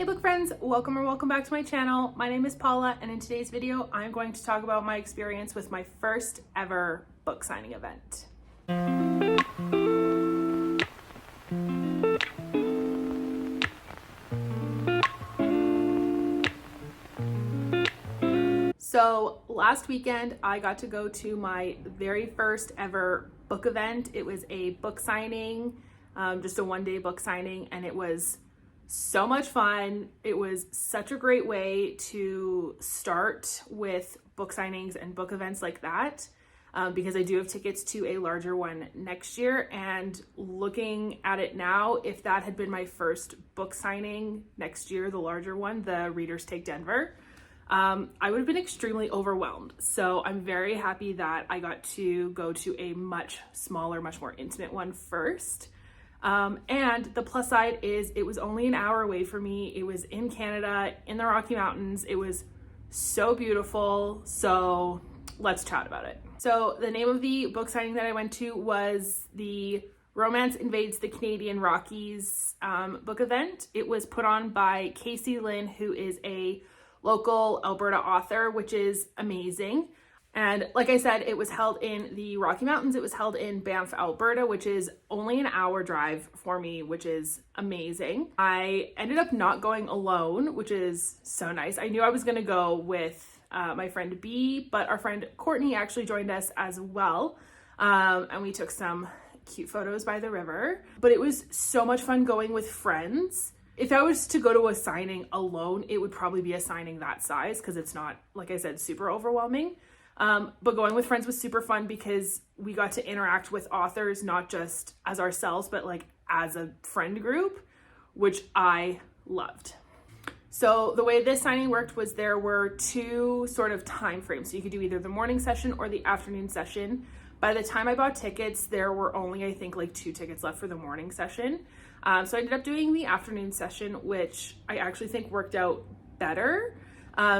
Hey book friends, welcome or welcome back to my channel. My name is Paula, and in today's video, I'm going to talk about my experience with my first ever book signing event. So last weekend, I got to go to my very first ever book event. It was a book signing, just a one-day book signing, and it was so much fun. It was such a great way to start with book signings and book events like that, because I do have tickets to a larger one next year. And looking at it now, if that had been my first book signing next year, the larger one, the Readers Take Denver, I would have been extremely overwhelmed. So I'm very happy that I got to go to a much smaller, much more intimate one first. And the plus side is it was only an hour away from me. It was in Canada, in the Rocky Mountains. It was so beautiful. So let's chat about it. So the name of the book signing that I went to was the Romance Invades the Canadian Rockies book event. It was put on by Casey Lynn, who is a local Alberta author, which is amazing. And like I said, it was held in the Rocky Mountains. It was held in Banff, Alberta, which is only an hour drive for me, which is amazing. I ended up not going alone, which is so nice. I knew I was going to go with my friend B, but our friend Courtney actually joined us as well. And we took some cute photos by the river, but it was so much fun going with friends. If I was to go to a signing alone, it would probably be a signing that size because it's not, like I said, super overwhelming. But going with friends was super fun because we got to interact with authors, not just as ourselves, but like as a friend group, which I loved. So the way this signing worked was there were two sort of time frames. So you could do either the morning session or the afternoon session. By the time I bought tickets, there were only, I think, like 2 tickets left for the morning session. So I ended up doing the afternoon session, which I actually think worked out better.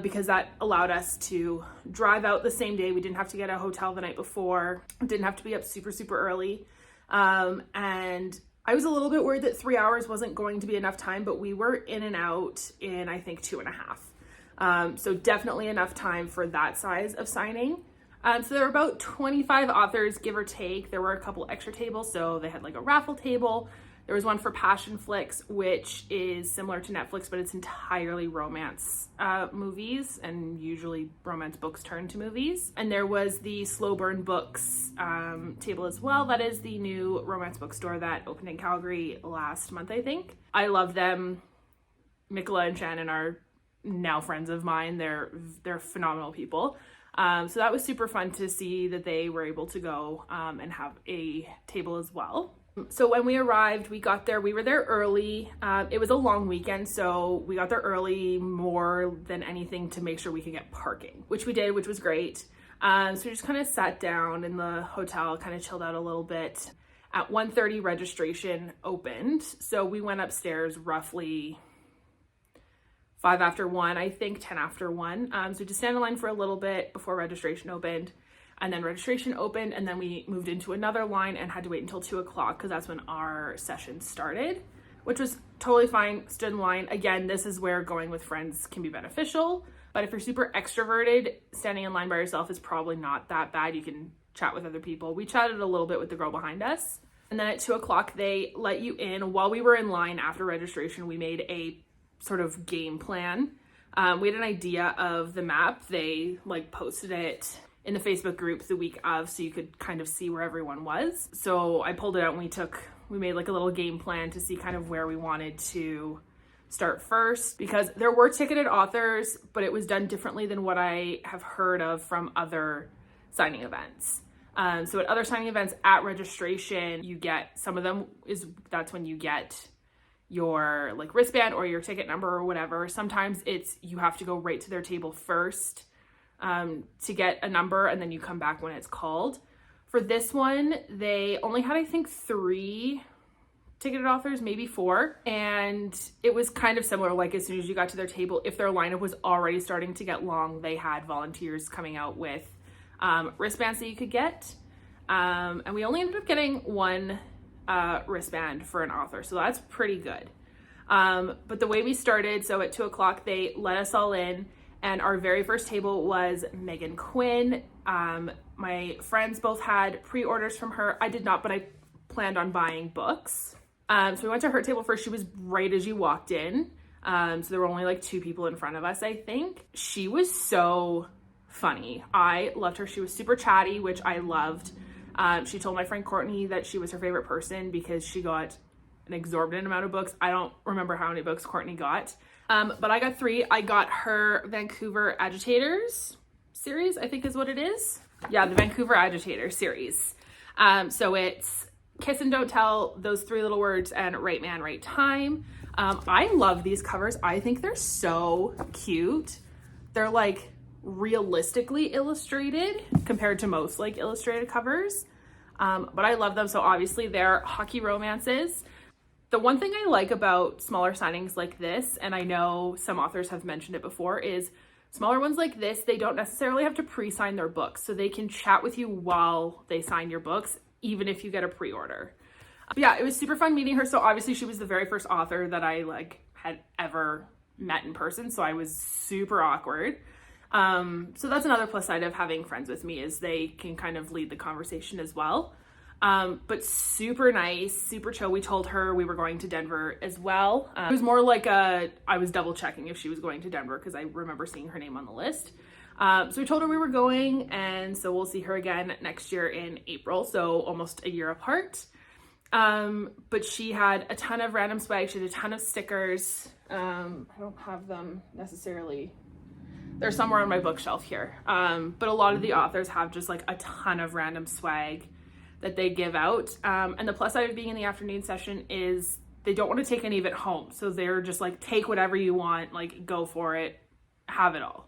Because that allowed us to drive out the same day. We didn't have to get a hotel the night before, didn't have to be up super early. And I was a little bit worried that 3 hours wasn't going to be enough time, but we were in and out in, I think, 2.5. So definitely enough time for that size of signing. So there were about 25 authors, give or take. There were a couple extra tables, so they had like a raffle table. There was one for Passion Flicks, which is similar to Netflix, but it's entirely romance movies, and usually romance books turn to movies. And there was the Slow Burn Books table as well. That is the new romance bookstore that opened in Calgary last month, I think. I love them. Mikala and Shannon are now friends of mine. They're phenomenal people. So that was super fun to see that they were able to go and have a table as well. So when we arrived, we were there early. It was a long weekend, so we got there early more than anything to make sure we could get parking, which we did, which was great. So we just kind of sat down in the hotel, kind of chilled out a little bit. At 1:30, registration opened. So we went upstairs roughly 5 after 1, I think 10 after 1. So just stand in line for a little bit before registration opened. And then registration opened, and then we moved into another line and had to wait until 2 o'clock because that's when our session started, which was totally fine. Stood in line. Again, this is where going with friends can be beneficial, but if you're super extroverted, standing in line by yourself is probably not that bad. You can chat with other people. We chatted a little bit with the girl behind us, and then at 2 o'clock, they let you in. While we were in line after registration, we made a sort of game plan. We had an idea of the map. They like posted it in the Facebook group the week of, so you could kind of see where everyone was. So I pulled it out and we made like a little game plan to see kind of where we wanted to start first, because there were ticketed authors, but it was done differently than what I have heard of from other signing events. So at other signing events at registration, you get, that's when you get your like wristband or your ticket number or whatever. Sometimes you have to go right to their table first to get a number, and then you come back when it's called. For this one, they only had, I think, 3 ticketed authors, maybe 4, and it was kind of similar. Like as soon as you got to their table, if their lineup was already starting to get long, they had volunteers coming out with wristbands that you could get, and we only ended up getting 1 wristband for an author, so that's pretty good. But the way we started, so at 2 o'clock, they let us all in, and our very first table was Meghan Quinn. My friends both had pre-orders from her. I did not, but I planned on buying books. So we went to her table first. She was right as you walked in. So there were only like 2 people in front of us, I think. She was so funny. I loved her. She was super chatty, which I loved. She told my friend Courtney that she was her favorite person because she got an exorbitant amount of books. I don't remember how many books Courtney got, but I got 3. I got her Vancouver Agitators series, I think is what it is. Yeah, the Vancouver Agitators series. So it's Kiss and Don't Tell, Those 3 Little Words, and Right Man, Right Time. I love these covers. I think they're so cute. They're like realistically illustrated compared to most like illustrated covers. But I love them. So obviously they're hockey romances. The one thing I like about smaller signings like this, and I know some authors have mentioned it before, is smaller ones like this, they don't necessarily have to pre-sign their books. So they can chat with you while they sign your books, even if you get a pre-order. But yeah, it was super fun meeting her. So obviously she was the very first author that I like had ever met in person. So I was super awkward. So that's another plus side of having friends with me, is they can kind of lead the conversation as well. But super nice, super chill. We told her we were going to Denver as well. It was more like I was double checking if she was going to Denver because I remember seeing her name on the list. So we told her we were going, and so we'll see her again next year in April. So almost a year apart. But she had a ton of random swag. She had a ton of stickers. I don't have them necessarily. They're somewhere on my bookshelf here. But a lot of the authors have just like a ton of random swag that they give out. And the plus side of being in the afternoon session is they don't want to take any of it home. So they're just like, take whatever you want, like go for it, have it all.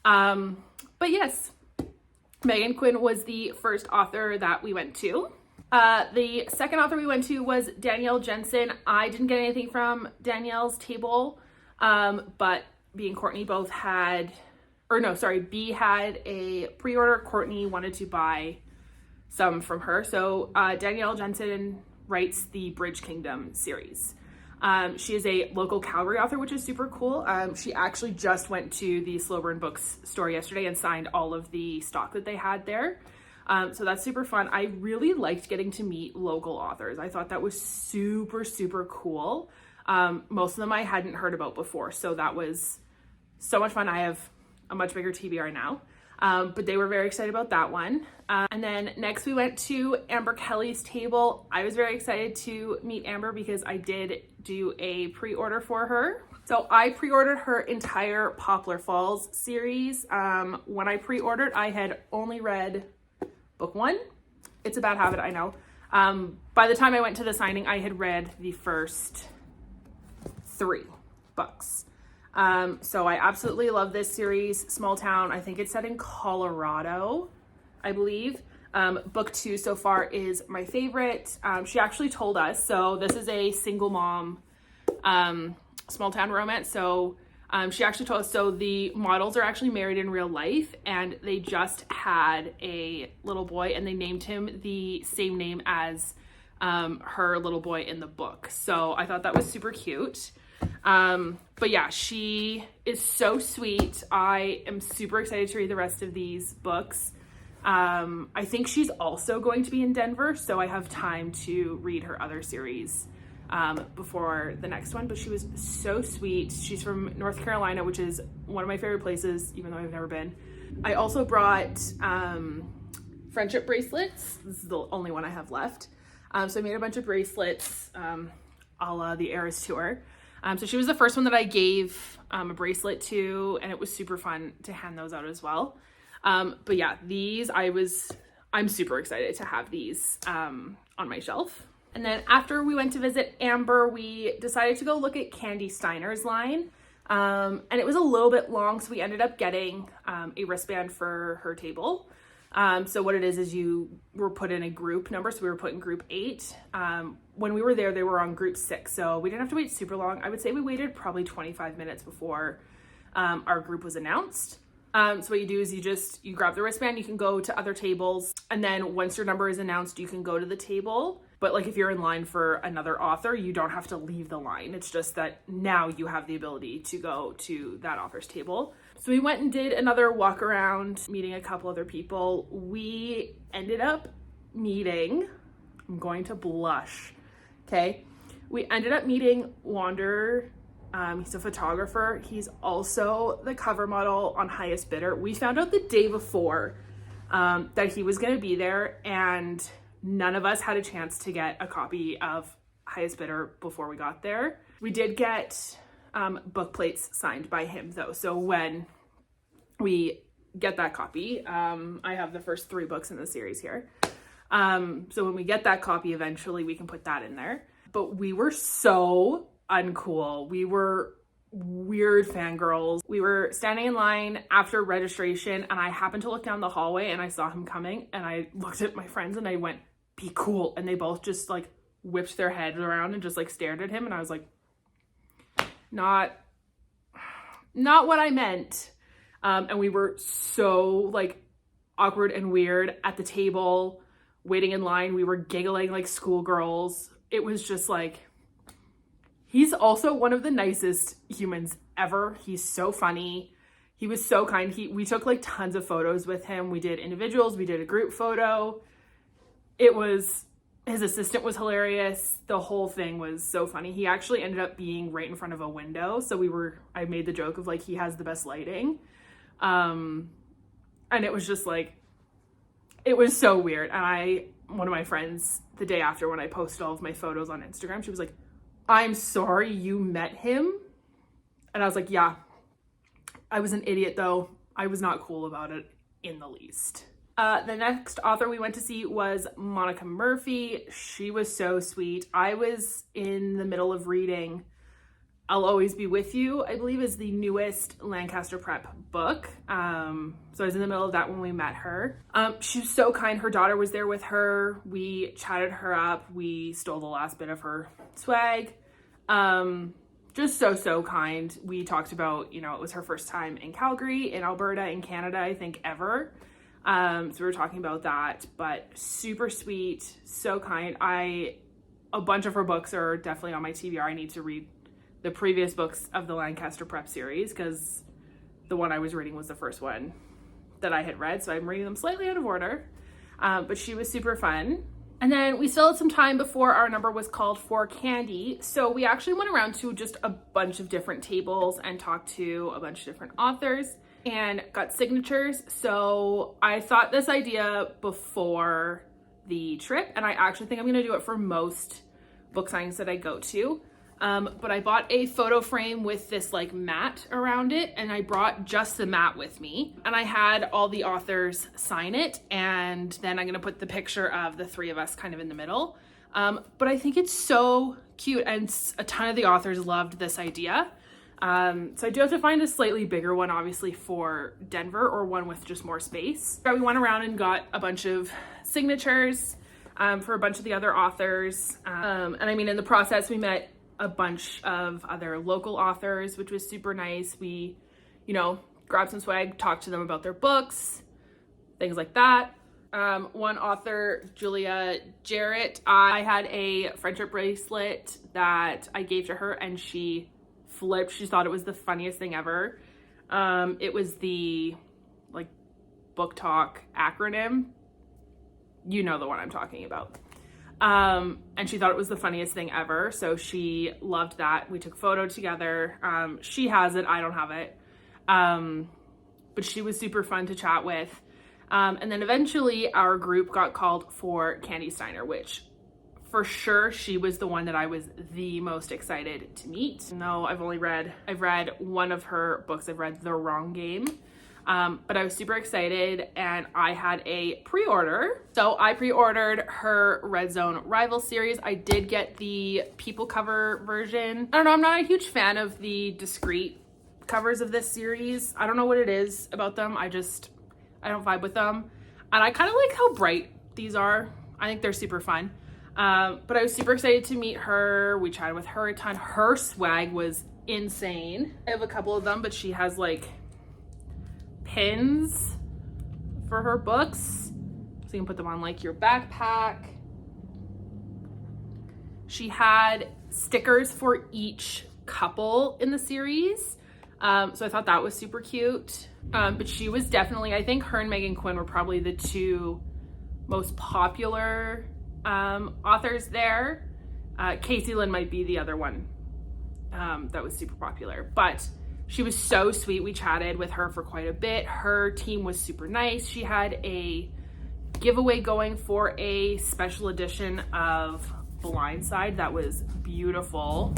But yes, Meghan Quinn was the first author that we went to. The second author we went to was Danielle Jensen. I didn't get anything from Danielle's table, but B and Courtney both had, B had a pre-order. Courtney wanted to buy some from her. So Danielle Jensen writes the Bridge Kingdom series. She is a local Calgary author, which is super cool. She actually just went to the Slow Burn Books store yesterday and signed all of the stock that they had there. So that's super fun. I really liked getting to meet local authors. I thought that was super, super cool. Most of them I hadn't heard about before. So that was so much fun. I have a much bigger TBR now. But they were very excited about that one. And then next we went to Amber Kelly's table. I was very excited to meet Amber because I did do a pre-order for her. So I pre-ordered her entire Poplar Falls series. When I pre-ordered, I had only read book 1. It's a bad habit, I know. By the time I went to the signing, I had read the first 3 books. So I absolutely love this series. Small town. I think it's set in Colorado, I believe. Book 2 so far is my favorite. She actually told us, so this is a single mom, small town romance. So, she actually told us, so the models are actually married in real life and they just had a little boy and they named him the same name as, her little boy in the book. So I thought that was super cute. But yeah, she is so sweet. I am super excited to read the rest of these books. I think she's also going to be in Denver, so I have time to read her other series before the next one, but she was so sweet. She's from North Carolina, which is one of my favorite places, even though I've never been. I also brought friendship bracelets. This is the only one I have left. So I made a bunch of bracelets a la the Eras Tour. So she was the first one that I gave a bracelet to, and it was super fun to hand those out as well. But yeah, these I'm super excited to have these on my shelf. And then after we went to visit Amber, we decided to go look at Kandi Steiner's line. And it was a little bit long, so we ended up getting a wristband for her table. So what it is you were put in a group number. So we were put in group 8. When we were there, they were on group 6. So we didn't have to wait super long. I would say we waited probably 25 minutes before our group was announced. So what you do is you grab the wristband, you can go to other tables. And then once your number is announced, you can go to the table. But like if you're in line for another author, you don't have to leave the line. It's just that now you have the ability to go to that author's table. So we went and did another walk around, meeting a couple other people. We ended up meeting, I'm going to blush, okay? We ended up meeting Wander. He's a photographer. He's also the cover model on Highest Bidder. We found out the day before that he was gonna be there, and none of us had a chance to get a copy of Highest Bidder before we got there. We did get book plates signed by him though. So when we get that copy, I have the first 3 books in the series here. So when we get that copy, eventually we can put that in there. But we were so uncool. We were weird fangirls. We were standing in line after registration, and I happened to look down the hallway and I saw him coming, and I looked at my friends and I went, "Be cool." And they both just like whipped their heads around and just like stared at him, and I was like, not what I meant. And we were so like awkward and weird at the table, waiting in line. We were giggling like schoolgirls. It was just like, he's also one of the nicest humans ever. He's so funny. He was so kind. We took like tons of photos with him. We did individuals, we did a group photo. His assistant was hilarious. The whole thing was so funny. He actually ended up being right in front of a window. So I made the joke of like, he has the best lighting. And it was just like, it was so weird. And one of my friends, the day after when I posted all of my photos on Instagram, she was like, "I'm sorry you met him." And I was like, yeah, I was an idiot though. I was not cool about it in the least. The next author we went to see was Monica Murphy. She was so sweet. I was in the middle of reading I'll Always Be With You, I believe is the newest Lancaster Prep book. So I was in the middle of that when we met her. She was so kind. Her daughter was there with her. We chatted her up. We stole the last bit of her swag. Just so kind. We talked about, it was her first time in Calgary, in Alberta, in Canada, I think ever. So we were talking about that, but super sweet, so kind. A bunch of her books are definitely on my TBR. I need to read the previous books of the Lancaster Prep series because the one I was reading was the first one that I had read. So I'm reading them slightly out of order, but she was super fun. And then we still had some time before our number was called for Kandi. So we actually went around to just a bunch of different tables and talked to a bunch of different authors and got signatures. So I thought this idea before the trip, and I actually think I'm gonna do it for most book signings that I go to. But I bought a photo frame with this like mat around it, and I brought just the mat with me, and I had all the authors sign it, and then I'm gonna put the picture of the 3 of us kind of in the middle. But I think it's so cute, and a ton of the authors loved this idea. So I do have to find a slightly bigger one, obviously, for Denver, or one with just more space. We went around and got a bunch of signatures for a bunch of the other authors. And I mean, in the process, we met a bunch of other local authors, which was super nice. We, grabbed some swag, talked to them about their books, things like that. One author, Julia Jarrett, I had a friendship bracelet that I gave to her, and she flipped. She thought it was the funniest thing ever. It was the book talk acronym. You know the one I'm talking about. And she thought it was the funniest thing ever. So she loved that. We took a photo together. She has it, I don't have it. But she was super fun to chat with. And then eventually our group got called for Kandi Steiner, which for sure she was the one that I was the most excited to meet. No, I've read one of her books. I've read The Wrong Game. But I was super excited, and I had a pre-order. So I pre-ordered her Red Zone Rival series. I did get the people cover version. I don't know, I'm not a huge fan of the discreet covers of this series. I don't know what it is about them. I don't vibe with them. And I kind of like how bright these are. I think they're super fun. But I was super excited to meet her. We chatted with her a ton. Her swag was insane. I have a couple of them, but she has pins for her books, so you can put them on your backpack. She had stickers for each couple in the series. So I thought that was super cute. But she was definitely, I think her and Meghan Quinn were probably the two most popular authors there. Casey Lynn might be the other one that was super popular. But she was so sweet. We chatted with her for quite a bit. Her team was super nice. She had a giveaway going for a special edition of Blindside that was beautiful.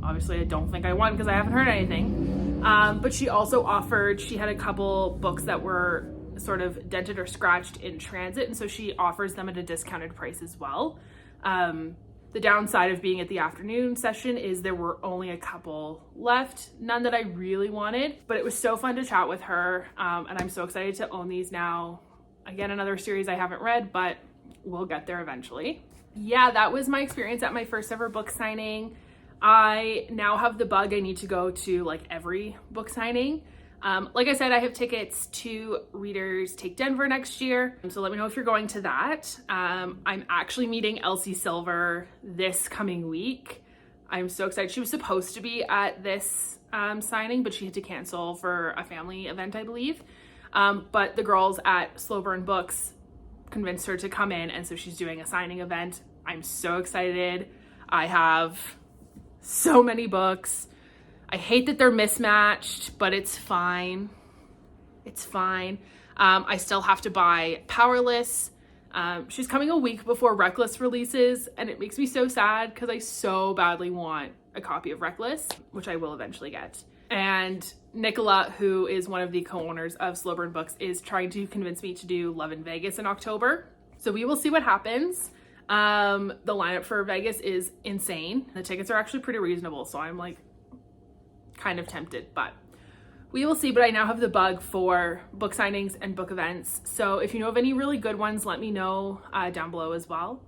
Obviously, I don't think I won because I haven't heard anything. But she also offered, she had a couple books that were sort of dented or scratched in transit, and so she offers them at a discounted price as well. The downside of being at the afternoon session is there were only a couple left, none that I really wanted, but it was so fun to chat with her, and I'm so excited to own these now. Again, another series I haven't read, but we'll get there eventually. Yeah, that was my experience at my first ever book signing. I now have the bug I need to go to like every book signing. Like I said, I have tickets to Readers Take Denver next year. So let me know if you're going to that. I'm actually meeting Elsie Silver this coming week. I'm so excited. She was supposed to be at this signing, but she had to cancel for a family event, I believe. But the girls at Slow Burn Books convinced her to come in, and so she's doing a signing event. I'm so excited. I have so many books. I hate that they're mismatched, but it's fine. It's fine. I still have to buy Powerless. She's coming a week before Reckless releases, and it makes me so sad because I so badly want a copy of Reckless, which I will eventually get. And Nicola, who is one of the co-owners of Slow Burn Books, is trying to convince me to do Love in Vegas in October. So we will see what happens. The lineup for Vegas is insane. The tickets are actually pretty reasonable, so I'm like kind of tempted, but we will see. But I now have the bug for book signings and book events. So if you know of any really good ones, let me know down below as well.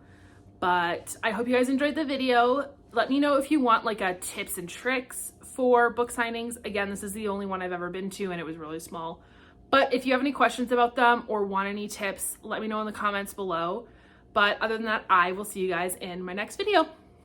But I hope you guys enjoyed the video. Let me know if you want like a tips and tricks for book signings. Again, this is the only one I've ever been to and it was really small. But if you have any questions about them or want any tips, let me know in the comments below. But other than that, I will see you guys in my next video.